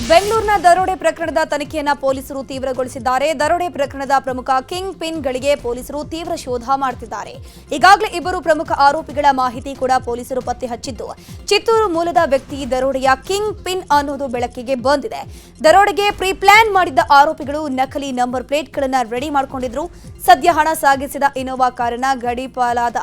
ಬೆಂಗಳೂರಿನ ದರೋಡೆ ಪ್ರಕರಣದ ತನಿಖೆಯನ್ನ ಪೊಲೀಸರು ತೀವ್ರಗೊಳಿಸಿದ್ದಾರೆ. ದರೋಡೆ ಪ್ರಕರಣದ ಪ್ರಮುಖ ಕಿಂಗ್ ಪಿನ್ ಗಳಿಗೆ ಪೊಲೀಸರು ತೀವ್ರ ಶೋಧ ಮಾಡುತ್ತಿದ್ದಾರೆ. ಈಗಾಗಲೇ ಇಬ್ಬರು ಪ್ರಮುಖ ಆರೋಪಿಗಳ ಮಾಹಿತಿ ಕೂಡ ಪೊಲೀಸರು ಪತ್ತೆ ಹಚ್ಚಿದ್ದು, ಚಿತ್ತೂರು ಮೂಲದ ವ್ಯಕ್ತಿ ದರೋಡೆಯ ಕಿಂಗ್ ಪಿನ್ ಅನ್ನೋದು ಬೆಳಕಿಗೆ ಬಂದಿದೆ. ದರೋಡೆಗೆ ಪ್ರೀ ಪ್ಲಾನ್ ಮಾಡಿದ್ದ ಆರೋಪಿಗಳು ನಕಲಿ ನಂಬರ್ ಪ್ಲೇಟ್ಗಳನ್ನು ರೆಡಿ ಮಾಡಿಕೊಂಡಿದ್ರು. ಸದ್ಯ ಹಣ ಸಾಗಿಸಿದ ಇನೋವಾ ಕಾರನ್ನ ಗಡಿಪಾಲಾದ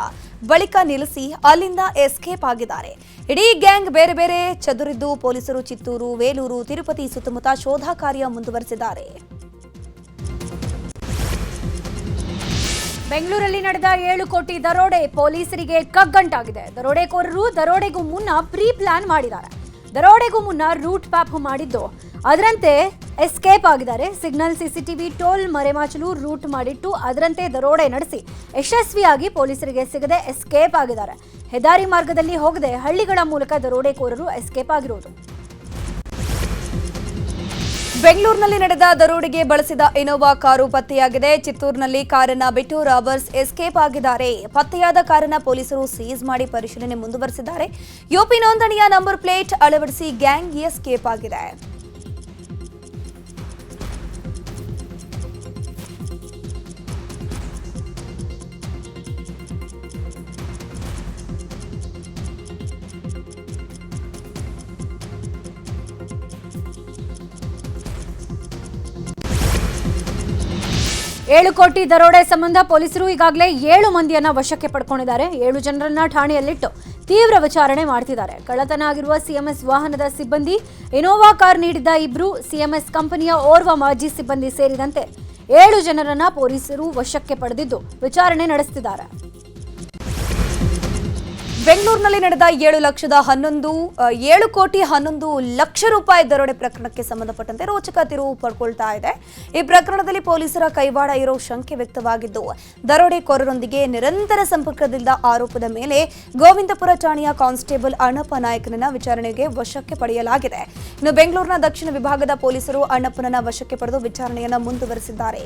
ಬಳಿಕ ನಿಲ್ಲಿಸಿ ಅಲ್ಲಿಂದ ಎಸ್ಕೇಪ್ ಆಗಿದ್ದಾರೆ. ಇಡೀ ಗ್ಯಾಂಗ್ ಬೇರೆ ಬೇರೆ ಚದುರಿದ್ದು ಪೊಲೀಸರು ಚಿತ್ತೂರು, ವೇಲೂರು, ತಿರುಪತಿ ಸುತ್ತಮುತ್ತ ಶೋಧ ಕಾರ್ಯ ಮುಂದುವರೆಸಿದ್ದಾರೆ. ಬೆಂಗಳೂರಲ್ಲಿ ನಡೆದ 7 ಕೋಟಿ ದರೋಡೆ ಪೊಲೀಸರಿಗೆ ಕಗ್ಗಂಟಾಗಿದೆ. ದರೋಡೆಕೋರರು ದರೋಡೆಗೂ ಮುನ್ನ ಪ್ರೀ ಪ್ಲಾನ್ ಮಾಡಿದ್ದಾರೆ. ದರೋಡೆಗೂ ಮುನ್ನ ರೂಟ್ ಮ್ಯಾಪ್ ಮಾಡಿದ್ದು, ಅದರಂತೆ ಎಸ್ಕೇಪ್ ಆಗಿದ್ದಾರೆ. ಸಿಗ್ನಲ್, ಸಿಸಿಟಿವಿ, ಟೋಲ್ ಮರೆಮಾಚಲು ರೂಟ್ ಮಾಡಿಟ್ಟು ಅದರಂತೆ ದರೋಡೆ ನಡೆಸಿ ಯಶಸ್ವಿಯಾಗಿ ಪೊಲೀಸರಿಗೆ ಸಿಗದೆ ಎಸ್ಕೇಪ್ ಆಗಿದ್ದಾರೆ. ಹೆದ್ದಾರಿ ಮಾರ್ಗದಲ್ಲಿ ಹೋಗದೆ ಹಳ್ಳಿಗಳ ಮೂಲಕ ದರೋಡೆಕೋರರು ಎಸ್ಕೇಪ್ ಆಗಿರೋದು. ಬೆಂಗಳೂರಿನಲ್ಲಿ ನಡೆದ ದರೋಡೆಗೆ ಬಳಸಿದ ಇನೋವಾ ಕಾರು ಪತ್ತೆಯಾಗಿದೆ. ಚಿತ್ತೂರಿನಲ್ಲಿ ಕಾರನ್ನ ಬಿಟ್ಟು ರಾಬರ್ಸ್ ಎಸ್ಕೇಪ್ ಆಗಿದ್ದಾರೆ. ಪತ್ತೆಯಾದ ಕಾರನ್ನ ಪೊಲೀಸರು ಸೀಸ್ ಮಾಡಿ ಪರಿಶೀಲನೆ ಮುಂದುವರೆಸಿದ್ದಾರೆ. ಯುಪಿ ನೋಂದಣಿಯ ನಂಬರ್ ಪ್ಲೇಟ್ ಅಳವಡಿಸಿ ಗ್ಯಾಂಗ್ ಎಸ್ಕೇಪ್ ಆಗಿದೆ. ಏಳು ಕೋಟಿ ದರೋಡೆ ಸಂಬಂಧ ಪೊಲೀಸರು ಈಗಾಗಲೇ 7 ಮಂದಿಯನ್ನ ವಶಕ್ಕೆ ಪಡ್ಕೊಂಡಿದ್ದಾರೆ. 7 ಜನರನ್ನ ಠಾಣೆಯಲ್ಲಿಟ್ಟು ತೀವ್ರ ವಿಚಾರಣೆ ಮಾಡ್ತಿದ್ದಾರೆ. ಕಳ್ಳತನ ಆಗಿರುವ ಸಿಎಂಎಸ್ ವಾಹನದ ಸಿಬ್ಬಂದಿ, ಇನೋವಾ ಕಾರ್ ನೀಡಿದ್ದ ಇಬ್ರು, ಸಿಎಂಎಸ್ ಕಂಪನಿಯ ಓರ್ವ ಮಾಜಿ ಸಿಬ್ಬಂದಿ ಸೇರಿದಂತೆ 7 ಜನರನ್ನ ಪೊಲೀಸರು ವಶಕ್ಕೆ ಪಡೆದಿದ್ದು ವಿಚಾರಣೆ ನಡೆಸುತ್ತಿದ್ದಾರೆ. ಬೆಂಗಳೂರಿನಲ್ಲಿ ನಡೆದ 7 ಕೋಟಿ 11 ಲಕ್ಷ ರೂಪಾಯಿ ದರೋಡೆ ಪ್ರಕರಣಕ್ಕೆ ಸಂಬಂಧಪಟ್ಟಂತೆ ರೋಚಕ ತಿರುವು ಪಡ್ಕೊಳ್ತಾ ಇದೆ. ಈ ಪ್ರಕರಣದಲ್ಲಿ ಪೊಲೀಸರ ಕೈವಾಡ ಇರೋ ಶಂಕೆ ವ್ಯಕ್ತವಾಗಿದ್ದು, ದರೋಡೆಕೋರರೊಂದಿಗೆ ನಿರಂತರ ಸಂಪರ್ಕದಿಂದ ಆರೋಪದ ಮೇಲೆ ಗೋವಿಂದಪುರ ಠಾಣೆಯ ಕಾನ್ಸ್ಟೇಬಲ್ ಅಣ್ಣಪ್ಪ ನಾಯಕನನ್ನ ವಿಚಾರಣೆಗೆ ವಶಕ್ಕೆ ಪಡೆಯಲಾಗಿದೆ. ಇನ್ನು ಬೆಂಗಳೂರಿನ ದಕ್ಷಿಣ ವಿಭಾಗದ ಪೊಲೀಸರು ಅಣ್ಣಪ್ಪನನ್ನ ವಶಕ್ಕೆ ಪಡೆದು ವಿಚಾರಣೆಯನ್ನ ಮುಂದುವರೆಸಿದ್ದಾರೆ.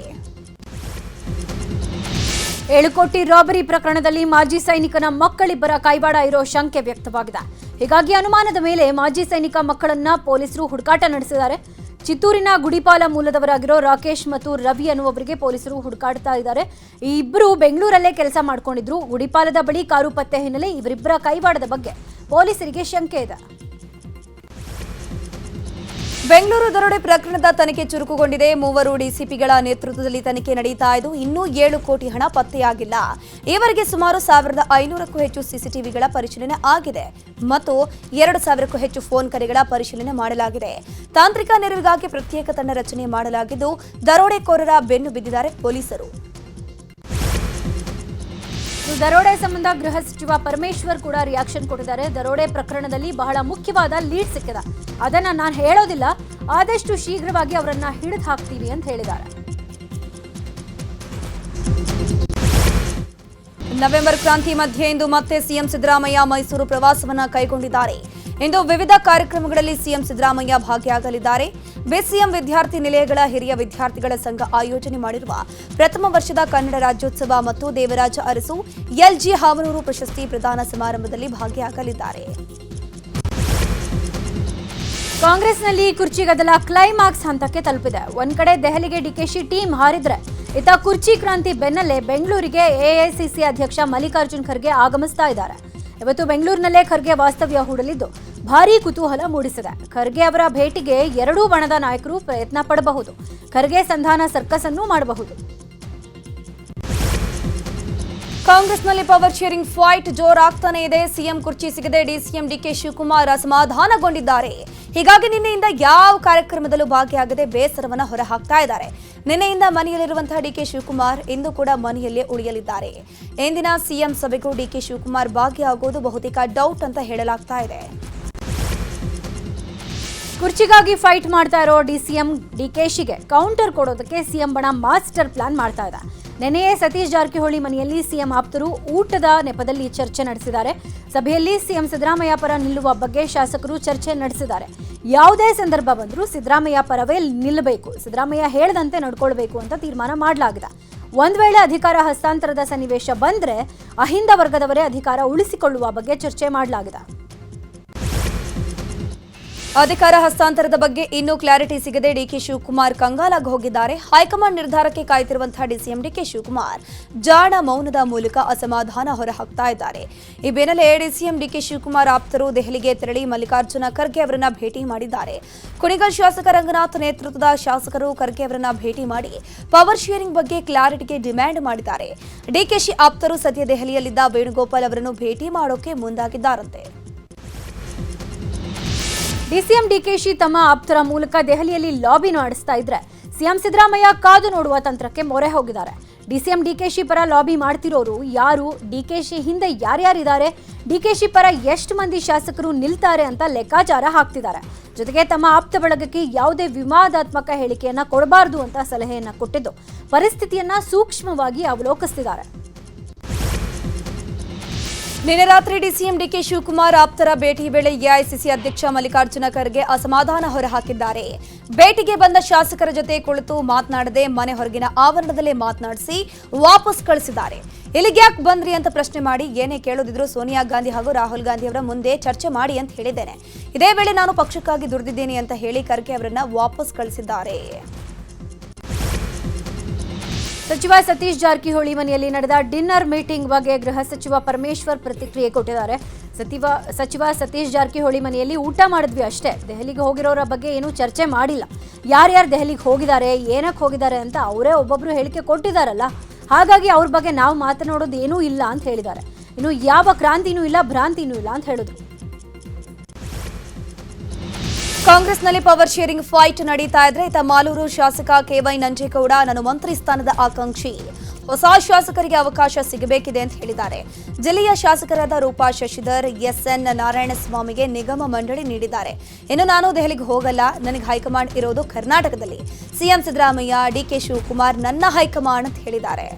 7 ಕೋಟಿ ರಾಬರಿ ಪ್ರಕರಣದಲ್ಲಿ ಮಾಜಿ ಸೈನಿಕನ ಮಕ್ಕಳಿಬ್ಬರ ಕೈವಾಡ ಇರೋ ಶಂಕೆ ವ್ಯಕ್ತವಾಗಿದೆ. ಹೀಗಾಗಿ ಅನುಮಾನದ ಮೇಲೆ ಮಾಜಿ ಸೈನಿಕ ಮಕ್ಕಳನ್ನ ಪೊಲೀಸರು ಹುಡುಕಾಟ ನಡೆಸಿದ್ದಾರೆ. ಚಿತ್ತೂರಿನ ಗುಡಿಪಾಲ ಮೂಲದವರಾಗಿರೋ ರಾಕೇಶ್ ಮತ್ತು ರವಿ ಅನ್ನುವವರಿಗೆ ಪೊಲೀಸರು ಹುಡುಕಾಡ್ತಾ ಇದ್ದಾರೆ. ಈ ಇಬ್ಬರು ಬೆಂಗಳೂರಲ್ಲೇ ಕೆಲಸ ಮಾಡ್ಕೊಂಡಿದ್ರು. ಗುಡಿಪಾಲದ ಬಳಿ ಕಾರು ಪತ್ತೆ ಹಿನ್ನೆಲೆ ಇವರಿಬ್ಬರ ಕೈವಾಡದ ಬಗ್ಗೆ ಪೊಲೀಸರಿಗೆ ಶಂಕೆ ಇದೆ. ಬೆಂಗಳೂರು ದರೋಡೆ ಪ್ರಕರಣದ ತನಿಖೆ ಚುರುಕುಗೊಂಡಿದೆ. 3 ಡಿಸಿಪಿಗಳ ನೇತೃತ್ವದಲ್ಲಿ ತನಿಖೆ ನಡೆಯುತ್ತಾ ಇದ್ದು, ಇನ್ನೂ 7 ಕೋಟಿ ಹಣ ಪತ್ತೆಯಾಗಿಲ್ಲ. ಈವರೆಗೆ ಸುಮಾರು 1500ಕ್ಕೂ ಹೆಚ್ಚು ಸಿಸಿಟಿವಿಗಳ ಪರಿಶೀಲನೆ ಆಗಿದೆ ಮತ್ತು 2000ಕ್ಕೂ ಹೆಚ್ಚು ಫೋನ್ ಕರೆಗಳ ಪರಿಶೀಲನೆ ಮಾಡಲಾಗಿದೆ. ತಾಂತ್ರಿಕ ನೆರವಿಗಾಗಿ ಪ್ರತ್ಯೇಕ ತಂಡ ರಚನೆ ಮಾಡಲಾಗಿದ್ದು, ದರೋಡೆಕೋರರ ಬೆನ್ನು ಬಿದ್ದಿದ್ದಾರೆ ಪೊಲೀಸರು. ದರೋಡೆ ಸಂಬಂಧ ಗೃಹ ಸಚಿವ ಪರಮೇಶ್ವರ್ ಕೂಡ ರಿಯಾಕ್ಷನ್ ಕೊಟ್ಟಿದ್ದಾರೆ. ದರೋಡೆ ಪ್ರಕರಣದಲ್ಲಿ ಬಹಳ ಮುಖ್ಯವಾದ ಲೀಡ್ ಸಿಕ್ಕಿದೆ, ಅದನ್ನ ನಾನು ಹೇಳೋದಿಲ್ಲ, ಆದಷ್ಟು ಶೀಘ್ರವಾಗಿ ಅವರನ್ನ ಹಿಡಿದು ಹಾಕ್ತೀವಿ ಅಂತ ಹೇಳಿದ್ದಾರೆ. ನವೆಂಬರ್ ಕ್ರಾಂತಿ ಮಧ್ಯೆ ಇಂದು ಮತ್ತೆ ಸಿಎಂ ಸಿದ್ದರಾಮಯ್ಯ ಮೈಸೂರು ಪ್ರವಾಸವನ್ನ ಕೈಗೊಂಡಿದ್ದಾರೆ. ಇಂದು ವಿವಿಧ ಕಾರ್ಯಕ್ರಮಗಳಲ್ಲಿ ಸಿಎಂ ಸಿದ್ದರಾಮಯ್ಯ ಭಾಗಿಯಾಗಲಿದ್ದಾರೆ. ಬಿಸಿಎಂ ವಿದ್ಯಾರ್ಥಿ ನಿಲಯಗಳ ಹಿರಿಯ ವಿದ್ಯಾರ್ಥಿಗಳ ಸಂಘ ಆಯೋಜನೆ ಮಾಡಿರುವ ಪ್ರಥಮ ವರ್ಷದ ಕನ್ನಡ ರಾಜ್ಯೋತ್ಸವ ಮತ್ತು ದೇವರಾಜ ಅರಸು ಎಲ್ಜಿ ಹಾವನೂರು ಪ್ರಶಸ್ತಿ ಪ್ರದಾನ ಸಮಾರಂಭದಲ್ಲಿ ಭಾಗಿಯಾಗಲಿದ್ದಾರೆ. ಕಾಂಗ್ರೆಸ್ನಲ್ಲಿ ಕುರ್ಚಿ ಗದ್ದಲ ಕ್ಲೈಮ್ಯಾಕ್ಸ್ ಹಂತಕ್ಕೆ ತಲುಪಿದೆ. ಒಂದ್ ಕಡೆ ದೆಹಲಿಗೆ ಡಿಕೆಶಿ ಟೀಮ್ ಹಾರಿದ್ರೆ, ಇತ್ತ ಕುರ್ಚಿ ಕ್ರಾಂತಿ ಬೆನ್ನಲ್ಲೇ ಬೆಂಗಳೂರಿಗೆ ಎಐಸಿಸಿ ಅಧ್ಯಕ್ಷ ಮಲ್ಲಿಕಾರ್ಜುನ್ ಖರ್ಗೆ ಆಗಮಿಸ್ತಾ ಇದ್ದಾರೆ. ಇವತ್ತು ಬೆಂಗಳೂರಿನಲ್ಲೇ ಖರ್ಗೆ ವಾಸ್ತವ್ಯ ಹೂಡಲಿದ್ದು ಭಾರೀ ಕುತೂಹಲ ಮೂಡಿಸಿದೆ. ಖರ್ಗೆ ಅವರ ಭೇಟಿಗೆ 2 ಬಣದ ನಾಯಕರು ಪ್ರಯತ್ನ ಪಡಬಹುದು. ಖರ್ಗೆ ಸಂಧಾನ ಸರ್ಕಸ್ ಅನ್ನು ಮಾಡಬಹುದು. ಕಾಂಗ್ರೆಸ್ನಲ್ಲಿ ಪವರ್ ಶೇರಿಂಗ್ ಫೈಟ್ ಜೋರಾಗ್ತಾನೆ ಇದೆ. ಸಿಎಂ ಕುರ್ಚಿ ಸಿಗದೆ ಡಿಸಿಎಂ ಡಿಕೆ ಶಿವಕುಮಾರ್ ಅಸಮಾಧಾನಗೊಂಡಿದ್ದಾರೆ. ಹೀಗಾಗಿ ನಿನ್ನೆಯಿಂದ ಯಾವ ಕಾರ್ಯಕ್ರಮದಲ್ಲೂ ಭಾಗಿಯಾಗದೆ ಬೇಸರವನ್ನ ಹೊರಹಾಕ್ತಾ ಇದ್ದಾರೆ. ನಿನ್ನೆಯಿಂದ ಮನೆಯಲ್ಲಿರುವಂತಹ ಡಿಕೆ ಶಿವಕುಮಾರ್ ಇಂದು ಕೂಡ ಮನೆಯಲ್ಲೇ ಉಳಿಯಲಿದ್ದಾರೆ. ಇಂದಿನ ಸಿಎಂ ಸಭೆಗೂ ಡಿಕೆ ಶಿವಕುಮಾರ್ ಭಾಗಿಯಾಗುವುದು ಬಹುತೇಕ ಡೌಟ್ ಅಂತ ಹೇಳಲಾಗ್ತಾ ಇದೆ. ಕುರ್ಚಿಗಾಗಿ ಫೈಟ್ ಮಾಡ್ತಾ ಇರೋ ಡಿಸಿಎಂ ಡಿಕೆಶಿಗೆ ಕೌಂಟರ್ ಕೊಡೋದಕ್ಕೆ ಸಿಎಂ ಬಣ ಮಾಸ್ಟರ್ ಪ್ಲಾನ್ ಮಾಡ್ತಾ ಇದೆ. ನೆನೆಯೇ ಸತೀಶ್ ಜಾರಕಿಹೊಳಿ ಮನೆಯಲ್ಲಿ ಸಿಎಂ ಆಪ್ತರು ಊಟದ ನೆಪದಲ್ಲಿ ಚರ್ಚೆ ನಡೆಸಿದ್ದಾರೆ. ಸಭೆಯಲ್ಲಿ ಸಿಎಂ ಸಿದ್ದರಾಮಯ್ಯ ಪರ ನಿಲ್ಲುವ ಬಗ್ಗೆ ಶಾಸಕರು ಚರ್ಚೆ ನಡೆಸಿದ್ದಾರೆ. ಯಾವುದೇ ಸಂದರ್ಭ ಬಂದರೂ ಸಿದ್ದರಾಮಯ್ಯ ಪರವೇ ನಿಲ್ಲಬೇಕು, ಸಿದ್ದರಾಮಯ್ಯ ಹೇಳದಂತೆ ನಡ್ಕೊಳ್ಬೇಕು ಅಂತ ತೀರ್ಮಾನ ಮಾಡಲಾಗಿದೆ. ಒಂದ್ ವೇಳೆ ಅಧಿಕಾರ ಹಸ್ತಾಂತರದ ಸನ್ನಿವೇಶ ಬಂದ್ರೆ ಅಹಿಂದ ವರ್ಗದವರೇ ಅಧಿಕಾರ ಉಳಿಸಿಕೊಳ್ಳುವ ಬಗ್ಗೆ ಚರ್ಚೆ ಮಾಡಲಾಗಿದೆ. ಅಧಿಕಾರ ಹಸ್ತಾಂತರದ ಬಗ್ಗೆ ಇನ್ನೂ ಕ್ಲಾರಿಟಿ ಸಿಗದೆ ಡಿಕೆ ಶಿವಕುಮಾರ್ ಕಂಗಾಲಾಗಿ ಹೋಗಿದ್ದಾರೆ. ಹೈಕಮಾಂಡ್ ನಿರ್ಧಾರಕ್ಕೆ ಕಾಯ್ತಿರುವಂತಹ ಡಿಸಿಎಂ ಡಿಕೆ ಶಿವಕುಮಾರ್ ಜಾಣ ಮೌನದ ಮೂಲಕ ಅಸಮಾಧಾನ ಹೊರಹಾಕ್ತಾ ಇದ್ದಾರೆ. ಈ ಬೆನ್ನಲ್ಲೇ ಡಿಸಿಎಂ ಡಿಕೆ ಶಿವಕುಮಾರ್ ಆಪ್ತರು ದೆಹಲಿಗೆ ತೆರಳಿ ಮಲ್ಲಿಕಾರ್ಜುನ ಖರ್ಗೆ ಅವರನ್ನ ಭೇಟಿ ಮಾಡಿದ್ದಾರೆ. ಕುಣಿಗಲ್ ಶಾಸಕ ರಂಗನಾಥ್ ನೇತೃತ್ವದ ಶಾಸಕರು ಖರ್ಗೆ ಅವರನ್ನ ಭೇಟಿ ಮಾಡಿ ಪವರ್ ಶೇರಿಂಗ್ ಬಗ್ಗೆ ಕ್ಲಾರಿಟಿಗೆ ಡಿಮ್ಯಾಂಡ್ ಮಾಡಿದ್ದಾರೆ. ಡಿಕೆಶಿ ಆಪ್ತರು ಸದ್ಯ ದೆಹಲಿಯಲ್ಲಿದ್ದ ವೇಣುಗೋಪಾಲ್ ಅವರನ್ನು ಭೇಟಿ ಮಾಡೋಕೆ ಮುಂದಾಗಿದ್ದಾರಂತೆ. ಡಿಸಿಎಂ ಡಿಕೆಶಿ ತಮ್ಮ ಆಪ್ತರ ಮೂಲಕ ದೆಹಲಿಯಲ್ಲಿ ಲಾಬಿ ನಡೆಸ್ತಾ ಇದ್ರೆ ಸಿಎಂ ಸಿದ್ದರಾಮಯ್ಯ ಕಾದು ನೋಡುವ ತಂತ್ರಕ್ಕೆ ಮೊರೆ ಹೋಗಿದ್ದಾರೆ. ಡಿಸಿಎಂ ಡಿಕೆಶಿ ಪರ ಲಾಬಿ ಮಾಡ್ತಿರೋರು ಯಾರು, ಡಿಕೆಶಿ ಹಿಂದೆ ಯಾರ್ಯಾರಿದ್ದಾರೆ, ಡಿಕೆಶಿ ಪರ ಎಷ್ಟು ಮಂದಿ ಶಾಸಕರು ನಿಲ್ತಾರೆ ಅಂತ ಲೆಕ್ಕಾಚಾರ ಹಾಕ್ತಿದ್ದಾರೆ. ಜೊತೆಗೆ ತಮ್ಮ ಆಪ್ತ ಬಳಗಕ್ಕೆ ಯಾವುದೇ ವಿವಾದಾತ್ಮಕ ಹೇಳಿಕೆಯನ್ನ ಕೊಡಬಾರದು ಅಂತ ಸಲಹೆಯನ್ನ ಕೊಟ್ಟಿದ್ದು ಪರಿಸ್ಥಿತಿಯನ್ನ ಸೂಕ್ಷ್ಮವಾಗಿ ಅವಲೋಕಿಸುತ್ತಿದ್ದಾರೆ. ನಿನ್ನೆ ರಾತ್ರಿ ಡಿಸಿಎಂ ಡಿಕೆ ಶಿವಕುಮಾರ್ ಆಪ್ತರ ಭೇಟಿ ವೇಳೆ ಎಐಸಿಸಿ ಅಧ್ಯಕ್ಷ ಮಲ್ಲಿಕಾರ್ಜುನ ಖರ್ಗೆ ಅಸಮಾಧಾನ ಹೊರಹಾಕಿದ್ದಾರೆ. ಭೇಟಿಗೆ ಬಂದ ಶಾಸಕರ ಜೊತೆ ಕುಳಿತು ಮಾತನಾಡದೆ ಮನೆ ಹೊರಗಿನ ಆವರಣದಲ್ಲೇ ಮಾತನಾಡಿಸಿ ವಾಪಸ್ ಕಳಿಸಿದ್ದಾರೆ. ಇಲ್ಲಿಗೆ ಯಾಕೆ ಬಂದ್ರಿ ಅಂತ ಪ್ರಶ್ನೆ ಮಾಡಿ ಏನೇ ಕೇಳೋದಿದ್ರು ಸೋನಿಯಾ ಗಾಂಧಿ ಹಾಗೂ ರಾಹುಲ್ ಗಾಂಧಿ ಅವರ ಮುಂದೆ ಚರ್ಚೆ ಮಾಡಿ ಅಂತ ಹೇಳಿದ್ದೇನೆ. ಇದೇ ವೇಳೆ ನಾನು ಪಕ್ಷಕ್ಕಾಗಿ ದುಡಿದಿದ್ದೇನೆ ಅಂತ ಹೇಳಿ ಖರ್ಗೆ ಅವರನ್ನ ವಾಪಸ್ ಕಳಿಸಿದ್ದಾರೆ. ಸಚಿವ ಸತೀಶ್ ಜಾರಕಿಹೊಳಿ ಮನೆಯಲ್ಲಿ ನಡೆದ ಡಿನ್ನರ್ ಮೀಟಿಂಗ್ ಬಗ್ಗೆ ಗೃಹ ಸಚಿವ ಪರಮೇಶ್ವರ್ ಪ್ರತಿಕ್ರಿಯೆ ಕೊಟ್ಟಿದ್ದಾರೆ. ಸಚಿವ ಸತೀಶ್ ಜಾರಕಿಹೊಳಿ ಮನೆಯಲ್ಲಿ ಊಟ ಮಾಡಿದ್ವಿ ಅಷ್ಟೇ, ದೆಹಲಿಗೆ ಹೋಗಿರೋರ ಬಗ್ಗೆ ಏನೂ ಚರ್ಚೆ ಮಾಡಿಲ್ಲ. ಯಾರ್ಯಾರು ದೆಹಲಿಗೆ ಹೋಗಿದ್ದಾರೆ, ಏನಕ್ಕೆ ಹೋಗಿದ್ದಾರೆ ಅಂತ ಅವರೇ ಒಬ್ಬೊಬ್ರು ಹೇಳಿಕೆ ಕೊಟ್ಟಿದ್ದಾರಲ್ಲ, ಹಾಗಾಗಿ ಅವ್ರ ಬಗ್ಗೆ ನಾವು ಮಾತನಾಡೋದು ಏನೂ ಇಲ್ಲ ಅಂತ ಹೇಳಿದ್ದಾರೆ. ಇನ್ನು ಯಾವ ಕ್ರಾಂತಿನೂ ಇಲ್ಲ, ಭ್ರಾಂತಿನೂ ಇಲ್ಲ ಅಂತ ಹೇಳಿದ್ರು. ಕಾಂಗ್ರೆಸ್ನಲ್ಲಿ ಪವರ್ ಶೇರಿಂಗ್ ಫೈಟ್ ನಡೀತಾ ಇದ್ರೆ ಇತ್ತ ಮಾಲೂರು ಶಾಸಕ ಕೆವೈ ನಂಜೇಗೌಡ ನಾನು ಮಂತ್ರಿ ಸ್ಥಾನದ ಆಕಾಂಕ್ಷಿ, ಹೊಸ ಶಾಸಕರಿಗೆ ಅವಕಾಶ ಸಿಗಬೇಕಿದೆ ಅಂತ ಹೇಳಿದ್ದಾರೆ. ಜಿಲ್ಲೆಯ ಶಾಸಕರಾದ ರೂಪಾ ಶಶಿಧರ್, ಎಸ್ಎನ್ ನಾರಾಯಣಸ್ವಾಮಿಗೆ ನಿಗಮ ಮಂಡಳಿ ನೀಡಿದ್ದಾರೆ. ಇನ್ನು ನಾನು ದೆಹಲಿಗೆ ಹೋಗಲ್ಲ, ನನಗೆ ಹೈಕಮಾಂಡ್ ಇರೋದು ಕರ್ನಾಟಕದಲ್ಲಿ. ಸಿಎಂ ಸಿದ್ದರಾಮಯ್ಯ, ಡಿಕೆ ಶಿವಕುಮಾರ್ ನನ್ನ ಹೈಕಮಾಂಡ್ ಅಂತ ಹೇಳಿದ್ದಾರೆ.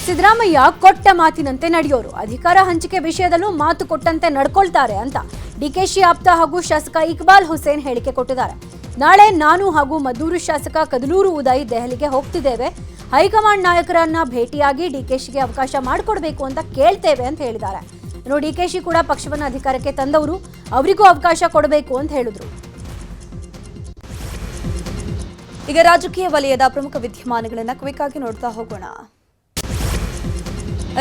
ಸಿದ್ದರಾಮಯ್ಯ ಕೊಟ್ಟ ಮಾತಿನಂತೆ ನಡೆಯೋರು, ಅಧಿಕಾರ ಹಂಚಿಕೆ ವಿಷಯದಲ್ಲೂ ಮಾತು ಕೊಟ್ಟಂತೆ ನಡ್ಕೊಳ್ತಾರೆ ಅಂತ ಡಿಕೆಶಿ ಆಪ್ತ ಹಾಗೂ ಶಾಸಕ ಇಕ್ಬಾಲ್ ಹುಸೇನ್ ಹೇಳಿಕೆ ಕೊಟ್ಟಿದ್ದಾರೆ. ನಾಳೆ ನಾನು ಹಾಗೂ ಮದ್ದೂರು ಶಾಸಕ ಕದಲೂರು ಉದಯ್ ದೆಹಲಿಗೆ ಹೋಗ್ತಿದ್ದೇವೆ. ಹೈಕಮಾಂಡ್ ನಾಯಕರನ್ನ ಭೇಟಿಯಾಗಿ ಡಿಕೆಶಿಗೆ ಅವಕಾಶ ಮಾಡಿಕೊಡ್ಬೇಕು ಅಂತ ಕೇಳ್ತೇವೆ ಅಂತ ಹೇಳಿದ್ದಾರೆ. ಇನ್ನು ಡಿಕೆಶಿ ಕೂಡ ಪಕ್ಷವನ್ನು ಅಧಿಕಾರಕ್ಕೆ ತಂದವರು, ಅವರಿಗೂ ಅವಕಾಶ ಕೊಡಬೇಕು ಅಂತ ಹೇಳಿದ್ರು. ಈಗ ರಾಜಕೀಯ ವಲಯದ ಪ್ರಮುಖ ವಿದ್ಯಮಾನಗಳನ್ನು ಕ್ವಿಕ್ ಆಗಿ ನೋಡ್ತಾ ಹೋಗೋಣ.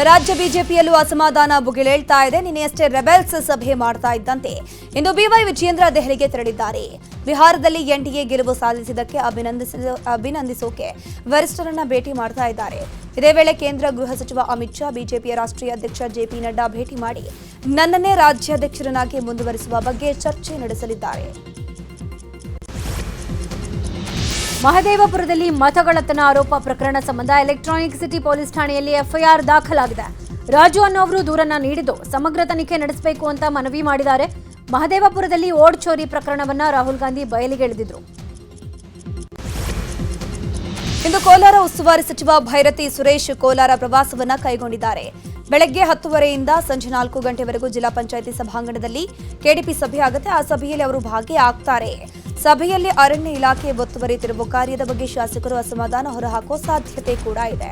ರಾಜ್ಯ ಬಿಜೆಪಿಯಲ್ಲೂ ಅಸಮಾಧಾನ ಭುಗಿಲೇಳ್ತಾ ಇದೆ. ನಿನ್ನೆಯಷ್ಟೇ ರೆಬೆಲ್ಸ್ ಸಭೆ ಮಾಡ್ತಾ ಇದ್ದಂತೆ ಇಂದು ಬಿವೈ ವಿಜಯೇಂದ್ರ ದೆಹಲಿಗೆ ತೆರಳಿದ್ದಾರೆ. ಬಿಹಾರದಲ್ಲಿ ಎನ್ಡಿಎ ಗೆಲುವು ಸಾಧಿಸಿದ್ದಕ್ಕೆ ಅಭಿನಂದಿಸೋಕೆ ವರಿಷ್ಠರನ್ನ ಭೇಟಿ ಮಾಡ್ತಾ ಇದ್ದಾರೆ. ಇದೇ ವೇಳೆ ಕೇಂದ್ರ ಗೃಹ ಸಚಿವ ಅಮಿತ್ ಶಾ ಬಿಜೆಪಿಯ ರಾಷ್ಟ್ರೀಯ ಅಧ್ಯಕ್ಷ ಜೆಪಿ ನಡ್ಡಾ ಭೇಟಿ ಮಾಡಿ ನನ್ನನ್ನೇ ರಾಜ್ಯಾಧ್ಯಕ್ಷರನ್ನಾಗಿ ಮುಂದುವರಿಸುವ ಬಗ್ಗೆ ಚರ್ಚೆ ನಡೆಸಲಿದ್ದಾರೆ. ಮಹದೇವಪುರದಲ್ಲಿ ಮತಗಳ್ಳತನ ಆರೋಪ ಪ್ರಕರಣ ಸಂಬಂಧ ಎಲೆಕ್ಟ್ರಾನಿಕ್ ಸಿಟಿ ಪೊಲೀಸ್ ಠಾಣೆಯಲ್ಲಿ ಎಫ್ಐಆರ್ ದಾಖಲಾಗಿದೆ. ರಾಜು ಅನ್ನೋರು ದೂರನ್ನ ನೀಡಿದ್ದು ಸಮಗ್ರ ತನಿಖೆ ನಡೆಸಬೇಕು ಅಂತ ಮನವಿ ಮಾಡಿದ್ದಾರೆ. ಮಹದೇವಪುರದಲ್ಲಿ ಓಡ್ ಚೋರಿ ಪ್ರಕರಣವನ್ನ ರಾಹುಲ್ ಗಾಂಧಿ ಬಯಲಿಗೆಳೆದಿದ್ರು. ಇಂದು ಕೋಲಾರ ಉಸ್ತುವಾರಿ ಸಚಿವ ಭೈರತಿ ಸುರೇಶ್ ಕೋಲಾರ ಪ್ರವಾಸವನ್ನ ಕೈಗೊಂಡಿದ್ದಾರೆ. ಬೆಳಗ್ಗೆ 10:30ರಿಂದ ಸಂಜೆ 4 ಗಂಟೆವರೆಗೂ ಜಿಲ್ಲಾ ಪಂಚಾಯಿತಿ ಸಭಾಂಗಣದಲ್ಲಿ ಕೆಡಿಪಿ ಸಭೆ ಆಗುತ್ತೆ. ಆ ಸಭೆಯಲ್ಲಿ ಅವರು ಭಾಗಿಯಾಗ್ತಾರೆ. ಸಭೆಯಲ್ಲಿ ಅರಣ್ಯ ಇಲಾಖೆ ಒತ್ತುವರಿ ತಿರುವು ಕಾರ್ಯದ ಬಗ್ಗೆ ಶಾಸಕರು ಅಸಮಾಧಾನ ಹೊರಹಾಕುವ ಸಾಧ್ಯತೆ ಕೂಡ ಇದೆ.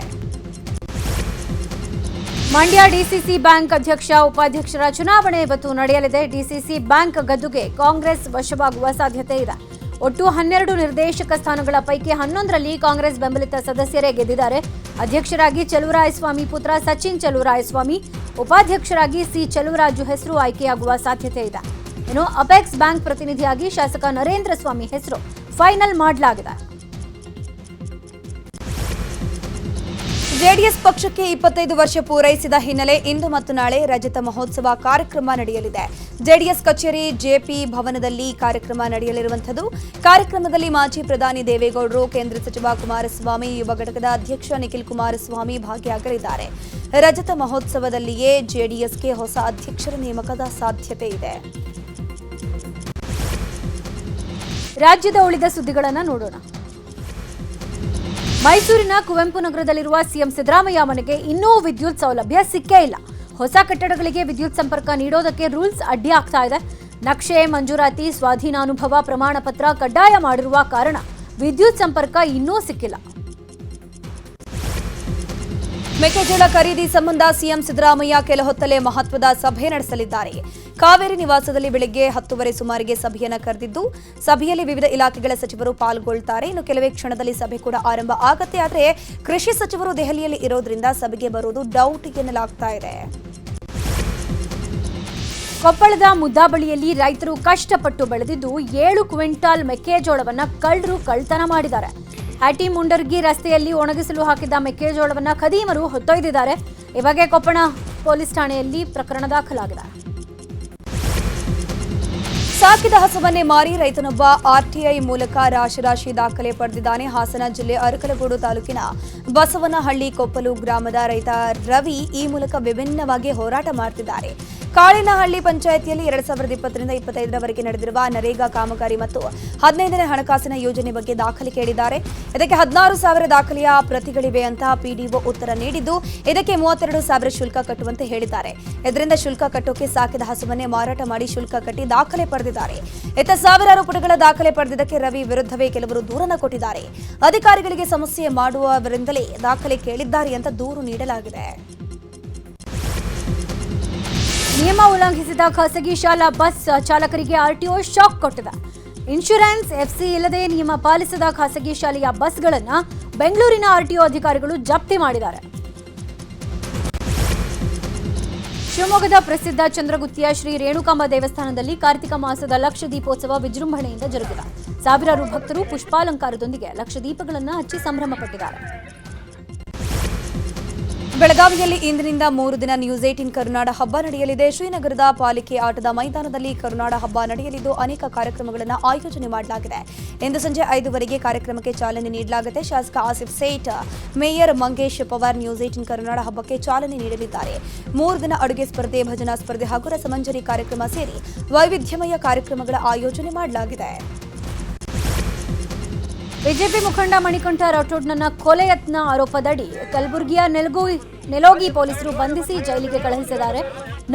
ಮಂಡ್ಯ ಡಿಸಿಸಿ ಬ್ಯಾಂಕ್ ಅಧ್ಯಕ್ಷ ಉಪಾಧ್ಯಕ್ಷರ ಚುನಾವಣೆ ಇವತ್ತು ನಡೆಯಲಿದೆ. ಡಿಸಿಸಿ ಬ್ಯಾಂಕ್ ಗದ್ದುಗೆ ಕಾಂಗ್ರೆಸ್ ವಶವಾಗುವ ಸಾಧ್ಯತೆ ಇದೆ. ಒಟ್ಟು 12 ನಿರ್ದೇಶಕ ಸ್ಥಾನಗಳ ಪೈಕಿ 11ರಲ್ಲಿ ಕಾಂಗ್ರೆಸ್ ಬೆಂಬಲಿತ ಸದಸ್ಯರೇ ಗೆದ್ದಿದ್ದಾರೆ. ಅಧ್ಯಕ್ಷರಾಗಿ ಚಲುವರಾಯಸ್ವಾಮಿ ಪುತ್ರ ಸಚಿನ್ ಚಲುವರಾಯಸ್ವಾಮಿ, ಉಪಾಧ್ಯಕ್ಷರಾಗಿ ಸಿ ಚಲುವರಾಜು ಹೆಸರು ಆಯ್ಕೆಯಾಗುವ ಸಾಧ್ಯತೆ ಇದೆ. ಇನ್ನು ಅಪೆಕ್ಸ್ ಬ್ಯಾಂಕ್ ಪ್ರತಿನಿಧಿಯಾಗಿ ಶಾಸಕ ನರೇಂದ್ರ ಸ್ವಾಮಿ ಹೆಸರು ಫೈನಲ್ ಮಾಡಲಾಗಿದೆ. ಜೆಡಿಎಸ್ ಪಕ್ಷಕ್ಕೆ 25 ವರ್ಷ ಪೂರೈಸಿದ ಹಿನ್ನೆಲೆ ಇಂದು ಮತ್ತು ನಾಳೆ ರಜತ ಮಹೋತ್ಸವ ಕಾರ್ಯಕ್ರಮ ನಡೆಯಲಿದೆ. ಜೆಡಿಎಸ್ ಕಚೇರಿ ಜೆಪಿ ಭವನದಲ್ಲಿ ಕಾರ್ಯಕ್ರಮ ನಡೆಯಲಿರುವಂಥದ್ದು. ಕಾರ್ಯಕ್ರಮದಲ್ಲಿ ಮಾಜಿ ಪ್ರಧಾನಿ ದೇವೇಗೌಡರು, ಕೇಂದ್ರ ಸಚಿವ ಕುಮಾರಸ್ವಾಮಿ, ಯುವ ಘಟಕದ ಅಧ್ಯಕ್ಷ ನಿಖಿಲ್ ಕುಮಾರಸ್ವಾಮಿ ಭಾಗಿಯಾಗಲಿದ್ದಾರೆ. ರಜತ ಮಹೋತ್ಸವದಲ್ಲಿಯೇ ಜೆಡಿಎಸ್ಗೆ ಹೊಸ ಅಧ್ಯಕ್ಷರ ನೇಮಕದ ಸಾಧ್ಯತೆ ಇದೆ. ರಾಜ್ಯದ ಉಳಿದ ಸುದ್ದಿಗಳನ್ನು ನೋಡೋಣ. ಮೈಸೂರಿನ ಕುವೆಂಪು ನಗರದಲ್ಲಿರುವ ಸಿಎಂ ಸಿದ್ದರಾಮಯ್ಯ ಮನೆಗೆ ಇನ್ನೂ ವಿದ್ಯುತ್ ಸೌಲಭ್ಯ ಸಿಕ್ಕೇ ಇಲ್ಲ. ಹೊಸ ಕಟ್ಟಡಗಳಿಗೆ ವಿದ್ಯುತ್ ಸಂಪರ್ಕ ನೀಡೋದಕ್ಕೆ ರೂಲ್ಸ್ ಅಡ್ಡಿ ಆಗ್ತಾ ಇದೆ. ನಕ್ಷೆ, ಮಂಜೂರಾತಿ, ಸ್ವಾಧೀನಾನುಭವ ಪ್ರಮಾಣ ಪತ್ರ ಕಡ್ಡಾಯ ಮಾಡಿರುವ ಕಾರಣ ವಿದ್ಯುತ್ ಸಂಪರ್ಕ ಇನ್ನೂ ಸಿಕ್ಕಿಲ್ಲ. ಮೆಕ್ಕೆಜೋಳ ಖರೀದಿ ಸಂಬಂಧ ಸಿಎಂ ಸಿದ್ದರಾಮಯ್ಯ ಕೆಲ ಹೊತ್ತಲ್ಲೇ ಮಹತ್ವದ ಸಭೆ ನಡೆಸಲಿದ್ದಾರೆ. ಕಾವೇರಿ ನಿವಾಸದಲ್ಲಿ ಬೆಳಗ್ಗೆ 10:30 ಸುಮಾರಿಗೆ ಸಭೆಯನ್ನು ಕರೆದಿದ್ದು ಸಭೆಯಲ್ಲಿ ವಿವಿಧ ಇಲಾಖೆಗಳ ಸಚಿವರು ಪಾಲ್ಗೊಳ್ತಾರೆ. ಇನ್ನು ಕೆಲವೇ ಕ್ಷಣದಲ್ಲಿ ಸಭೆ ಕೂಡ ಆರಂಭ ಆಗುತ್ತೆ. ಆದರೆ ಕೃಷಿ ಸಚಿವರು ದೆಹಲಿಯಲ್ಲಿ ಇರೋದ್ರಿಂದ ಸಭೆಗೆ ಬರೋದು ಡೌಟ್ ಎನ್ನಲಾಗ್ತಾ ಇದೆ. ಕೊಪ್ಪಳದ ಮುದ್ದಾಬಳಿಯಲ್ಲಿ ರೈತರು ಕಷ್ಟಪಟ್ಟು ಬೆಳೆದಿದ್ದು 7 ಕ್ವಿಂಟಾಲ್ ಮೆಕ್ಕೆಜೋಳವನ್ನ ಕಳ್ಳರು ಕಳ್ತನ ಮಾಡಿದ್ದಾರೆ. ಹ್ಯಾಟಿ ಮುಂಡರ್ಗಿ ರಸ್ತೆಯಲ್ಲಿ ಒಣಗಿಸಲು ಹಾಕಿದ್ದ ಮೆಕ್ಕೆಜೋಳವನ್ನ ಖದೀಮರು ಹೊತ್ತೊಯ್ದಿದ್ದಾರೆ. ಈ ಬಗ್ಗೆ ಕೊಪ್ಪಳ ಪೊಲೀಸ್ ಠಾಣೆಯಲ್ಲಿ ಪ್ರಕರಣ ದಾಖಲಾಗಿದೆ. ಸಾಕಿದ ಹಸುವನ್ನೇ ಮಾರಿ ರೈತನೊಬ್ಬ ಆರ್ಟಿಐ ಮೂಲಕ ರಾಶಿ ದಾಖಲೆ ಪಡೆದಿದ್ದಾನೆ. ಹಾಸನ ಜಿಲ್ಲೆ ಅರಕಲಗೂಡು ತಾಲೂಕಿನ ಬಸವನಹಳ್ಳಿ ಕೊಪ್ಪಲು ಗ್ರಾಮದ ರೈತ ರವಿ ಈ ಮೂಲಕ ವಿಭಿನ್ನವಾಗಿ ಹೋರಾಟ ಮಾಡುತ್ತಿದ್ದಾರೆ. ಕಾಳಿನಹಳ್ಳಿ ಪಂಚಾಯಿತಿಯಲ್ಲಿ 2020ರಿಂದ 25ರವರೆಗೆ ನಡೆದಿರುವ ನರೇಗಾ ಕಾಮಗಾರಿ ಮತ್ತು 15ನೇ ಹಣಕಾಸಿನ ಯೋಜನೆ ಬಗ್ಗೆ ದಾಖಲೆ ಕೇಳಿದ್ದಾರೆ. ಇದಕ್ಕೆ 16,000 ದಾಖಲೆಯ ಪ್ರತಿಗಳಿವೆ ಅಂತ ಪಿಡಿಒ ಉತ್ತರ ನೀಡಿದ್ದು, ಇದಕ್ಕೆ 32,000 ಶುಲ್ಕ ಕಟ್ಟುವಂತೆ ಹೇಳಿದ್ದಾರೆ. ಇದರಿಂದ ಶುಲ್ಕ ಕಟ್ಟೋಕೆ ಸಾಕಿದ ಹಸುವನ್ನೇ ಮಾರಾಟ ಮಾಡಿ ಶುಲ್ಕ ಕಟ್ಟಿ ದಾಖಲೆ ಪಡೆದಿದ್ದಾರೆ. ಇತ್ತ ಸಾವಿರಾರು ಪುಟಗಳ ದಾಖಲೆ ಪಡೆದಿದ್ದಕ್ಕೆ ರವಿ ವಿರುದ್ಧವೇ ಕೆಲವರು ದೂರನ್ನ ಕೊಟ್ಟಿದ್ದಾರೆ. ಅಧಿಕಾರಿಗಳಿಗೆ ಸಮಸ್ಯೆ ಮಾಡುವವರಿಂದಲೇ ದಾಖಲೆ ಕೇಳಿದ್ದಾರೆ ಅಂತ ದೂರು ನೀಡಲಾಗಿದೆ. ನಿಯಮ ಉಲ್ಲಂಘಿಸಿದ ಖಾಸಗಿ ಶಾಲಾ ಬಸ್ ಚಾಲಕರಿಗೆ ಆರ್ಟಿಒ ಶಾಕ್ ಕೊಟ್ಟಿದೆ. ಇನ್ಶೂರೆನ್ಸ್ ಎಫ್ಸಿ ಇಲ್ಲದೆ ನಿಯಮ ಪಾಲಿಸದ ಖಾಸಗಿ ಶಾಲೆಯ ಬಸ್ಗಳನ್ನು ಬೆಂಗಳೂರಿನ ಆರ್ಟಿಒ ಅಧಿಕಾರಿಗಳು ಜಪ್ತಿ ಮಾಡಿದ್ದಾರೆ. ಶಿವಮೊಗ್ಗದ ಪ್ರಸಿದ್ಧ ಚಂದ್ರಗುತ್ತಿಯ ಶ್ರೀ ರೇಣುಕಾಂಬ ದೇವಸ್ಥಾನದಲ್ಲಿ ಕಾರ್ತಿಕ ಮಾಸದ ಲಕ್ಷ ದೀಪೋತ್ಸವ ವಿಜೃಂಭಣೆಯಿಂದ ಜರುಗಿದೆ. ಸಾವಿರಾರು ಭಕ್ತರು ಪುಷ್ಪಾಲಂಕಾರದೊಂದಿಗೆ ಲಕ್ಷ ದೀಪಗಳನ್ನು ಹಚ್ಚಿ ಸಂಭ್ರಮ ಪಟ್ಟಿದ್ದಾರೆ. ಬೆಳಗಾವಿಯಲ್ಲಿ ಇಂದಿನಿಂದ 3 ದಿನ ನ್ಯೂಸ್ 18 ಕರುನಾಡ ಹಬ್ಬ ನಡೆಯಲಿದೆ. ಶ್ರೀನಗರದ ಪಾಲಿಕೆ ಆಟದ ಮೈದಾನದಲ್ಲಿ ಕರುನಾಡ ಹಬ್ಬ ನಡೆಯಲಿದ್ದು ಅನೇಕ ಕಾರ್ಯಕ್ರಮಗಳನ್ನು ಆಯೋಜನೆ ಮಾಡಲಾಗಿದೆ. ಇಂದು ಸಂಜೆ 5 ಕಾರ್ಯಕ್ರಮಕ್ಕೆ ಚಾಲನೆ ನೀಡಲಾಗುತ್ತೆ. ಶಾಸಕ ಆಸಿಫ್ ಸೇಠ್, ಮೇಯರ್ ಮಂಗೇಶ್ ಪವಾರ್ ನ್ಯೂಸ್ 18 ಕರುನಾಡ ಹಬ್ಬಕ್ಕೆ ಚಾಲನೆ ನೀಡಲಿದ್ದಾರೆ. 3 ದಿನ ಅಡುಗೆ ಸ್ಪರ್ಧೆ, ಭಜನಾ ಸ್ಪರ್ಧೆ ಹಾಗೂ ರಸಮಂಜರಿ ಕಾರ್ಯಕ್ರಮ ಸೇರಿ ವೈವಿಧ್ಯಮಯ ಕಾರ್ಯಕ್ರಮಗಳ ಆಯೋಜನೆ ಮಾಡಲಾಗಿದೆ. ಬಿಜೆಪಿ ಮುಖಂಡ ಮಣಿಕಂಠ ರಾಠೋಡ್ನನ್ನ ಕೊಲೆ ಯತ್ನ ಆರೋಪದಡಿ ಕಲಬುರಗಿಯ ನೆಲೋಗಿ ಪೊಲೀಸರು ಬಂಧಿಸಿ ಜೈಲಿಗೆ ಕಳುಹಿಸಿದ್ದಾರೆ.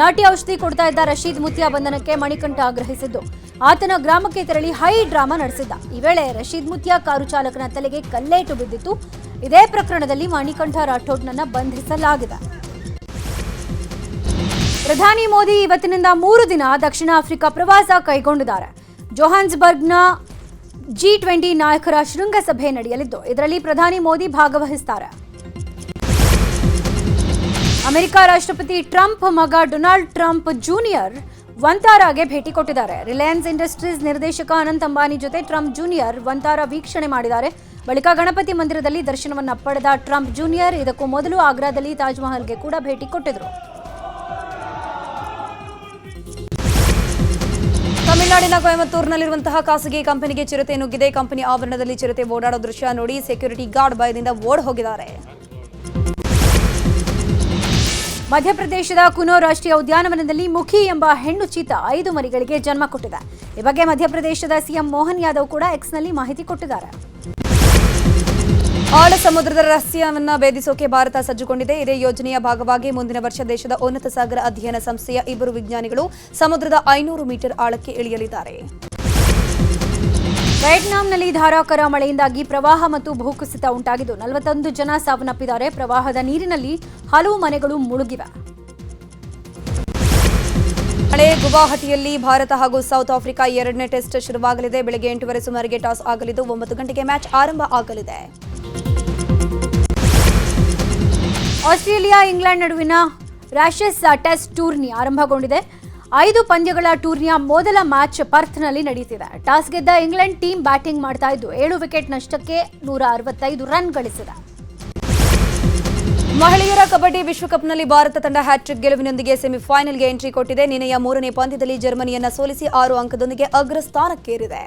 ನಾಟಿ ಔಷಧಿ ಕೊಡ್ತಾ ಇದ್ದ ರಶೀದ್ ಮುತ್ಯಾ ಬಂಧನಕ್ಕೆ ಮಣಿಕಂಠ ಆಗ್ರಹಿಸಿದ್ದು ಆತನ ಗ್ರಾಮಕ್ಕೆ ತೆರಳಿ ಹೈ ಡ್ರಾಮಾ ನಡೆಸಿದ್ದ. ಈ ವೇಳೆ ರಶೀದ್ ಮುತ್ಯಾ ಕಾರು ಚಾಲಕನ ತಲೆಗೆ ಕಲ್ಲೇಟು ಬಿದ್ದಿತ್ತು. ಇದೇ ಪ್ರಕರಣದಲ್ಲಿ ಮಣಿಕಂಠ ರಾಠೋಡ್ನನ್ನ ಬಂಧಿಸಲಾಗಿದೆ. ಪ್ರಧಾನಿ ಮೋದಿ ಇವತ್ತಿನಿಂದ 3 ದಿನ ದಕ್ಷಿಣ ಆಫ್ರಿಕಾ ಪ್ರವಾಸ ಕೈಗೊಂಡಿದ್ದಾರೆ. ಜೋಹಾನ್ಸ್ಬರ್ಗ್ನ G20 ನಾಯಕರ ಶೃಂಗಸಭೆ ನಡೆಯಲಿದ್ದು ಇದರಲ್ಲಿ ಪ್ರಧಾನಿ ಮೋದಿ ಭಾಗವಹಿಸುತ್ತಾರೆ. ಅಮೆರಿಕ ರಾಷ್ಟ್ರಪತಿ ಟ್ರಂಪ್ ಮಗ ಡೊನಾಲ್ಡ್ ಟ್ರಂಪ್ ಜೂನಿಯರ್ ವಂತಾರಾಗೆ ಭೇಟಿ ಕೊಟ್ಟಿದ್ದಾರೆ. ರಿಲಯನ್ಸ್ ಇಂಡಸ್ಟ್ರೀಸ್ ನಿರ್ದೇಶಕ ಅನಂತ್ ಅಂಬಾನಿ ಜೊತೆ ಟ್ರಂಪ್ ಜೂನಿಯರ್ ವಂತಾರ ವೀಕ್ಷಣೆ ಮಾಡಿದ್ದಾರೆ. ಬಳಿಕ ಗಣಪತಿ ಮಂದಿರದಲ್ಲಿ ದರ್ಶನವನ್ನ ಪಡೆದ ಟ್ರಂಪ್ ಜೂನಿಯರ್ ಇದಕ್ಕೂ ಮೊದಲು ಆಗ್ರಾದಲ್ಲಿ ತಾಜ್ ಮಹಲ್ಗೆ ಕೂಡ ಭೇಟಿ ಕೊಟ್ಟಿದ್ರು. ತಮಿಳುನಾಡಿನ ಕೊಯಮತ್ತೂರಿನಲ್ಲಿರುವಂತಹ ಖಾಸಗಿ ಕಂಪನಿಗೆ ಚಿರತೆ ನುಗ್ಗಿದೆ. ಕಂಪನಿ ಆವರಣದಲ್ಲಿ ಚಿರತೆ ಓಡಾಡೋ ದೃಶ್ಯ ನೋಡಿ ಸೆಕ್ಯೂರಿಟಿ ಗಾರ್ಡ್ ಭಯದಿಂದ ಓಡ್ ಹೋಗಿದ್ದಾರೆ. ಮಧ್ಯಪ್ರದೇಶದ ಕುನೋ ರಾಷ್ಟ್ರೀಯ ಉದ್ಯಾನವನದಲ್ಲಿ ಮುಖಿ ಎಂಬ ಹೆಣ್ಣು ಚೀತ 5 ಮರಿಗಳಿಗೆ ಜನ್ಮ ಕೊಟ್ಟಿದೆ. ಈ ಬಗ್ಗೆ ಮಧ್ಯಪ್ರದೇಶದ ಸಿಎಂ ಮೋಹನ್ ಯಾದವ್ ಕೂಡ ಎಕ್ಸ್ನಲ್ಲಿ ಮಾಹಿತಿ ಕೊಟ್ಟಿದ್ದಾರೆ. ಆಳ ಸಮುದ್ರದ ರಹಸ್ಯವನ್ನ ಭೇದಿಸೋಕೆ ಭಾರತ ಸಜ್ಜುಗೊಂಡಿದೆ. ಇದೇ ಯೋಜನೆಯ ಭಾಗವಾಗಿ ಮುಂದಿನ ವರ್ಷ ದೇಶದ ಉನ್ನತ ಸಾಗರ ಅಧ್ಯಯನ ಸಂಸ್ಥೆಯ 2 ವಿಜ್ಞಾನಿಗಳು ಸಮುದ್ರದ 500 ಮೀಟರ್ ಆಳಕ್ಕೆ ಇಳಿಯಲಿದ್ದಾರೆ. ವಿಯೆಟ್ನಾಂನಲ್ಲಿ ಧಾರಾಕಾರ ಮಳೆಯಿಂದಾಗಿ ಪ್ರವಾಹ ಮತ್ತು ಭೂಕುಸಿತ ಉಂಟಾಗಿದ್ದು 41 ಜನ ಸಾವನ್ನಪ್ಪಿದ್ದಾರೆ. ಪ್ರವಾಹದ ನೀರಿನಲ್ಲಿ ಹಲವು ಮನೆಗಳು ಮುಳುಗಿವೆ. ನಾಳೆ ಗುವಾಹಟಿಯಲ್ಲಿ ಭಾರತ ಹಾಗೂ ಸೌತ್ ಆಫ್ರಿಕಾ 2ನೇ ಟೆಸ್ಟ್ ಶುರುವಾಗಲಿದೆ. ಬೆಳಗ್ಗೆ 8:30 ಸುಮಾರಿಗೆ ಟಾಸ್ ಆಗಲಿದ್ದು 9 ಗಂಟೆಗೆ ಮ್ಯಾಚ್ ಆರಂಭ ಆಗಲಿದೆ. ಆಸ್ಟ್ರೇಲಿಯಾ ಇಂಗ್ಲೆಂಡ್ ನಡುವಿನ ರ್ಯಾಶಸ್ ಟೆಸ್ಟ್ ಟೂರ್ನಿ ಆರಂಭಗೊಂಡಿದೆ. 5 ಪಂದ್ಯಗಳ ಟೂರ್ನಿಯ ಮೊದಲ ಮ್ಯಾಚ್ ಪರ್ತ್ನಲ್ಲಿ ನಡೆಯುತ್ತಿದೆ. ಟಾಸ್ ಗೆದ್ದ ಇಂಗ್ಲೆಂಡ್ ಟೀಮ್ ಬ್ಯಾಟಿಂಗ್ ಮಾಡ್ತಾ ಇದ್ದು 7 ವಿಕೆಟ್ ನಷ್ಟಕ್ಕೆ 165 ರನ್ ಗಳಿಸಿದೆ. ಮಹಿಳೆಯರ ಕಬಡ್ಡಿ ವಿಶ್ವಕಪ್ನಲ್ಲಿ ಭಾರತ ತಂಡ ಹ್ಯಾಟ್ರಿಕ್ ಗೆಲುವಿನೊಂದಿಗೆ ಸೆಮಿಫೈನಲ್ಗೆ ಎಂಟ್ರಿ ಕೊಟ್ಟಿದೆ. ನಿನ್ನೆಯ 3ನೇ ಪಂದ್ಯದಲ್ಲಿ ಜರ್ಮನಿಯನ್ನ ಸೋಲಿಸಿ 6 ಅಂಕದೊಂದಿಗೆ ಅಗ್ರಸ್ಥಾನಕ್ಕೇರಿದೆ.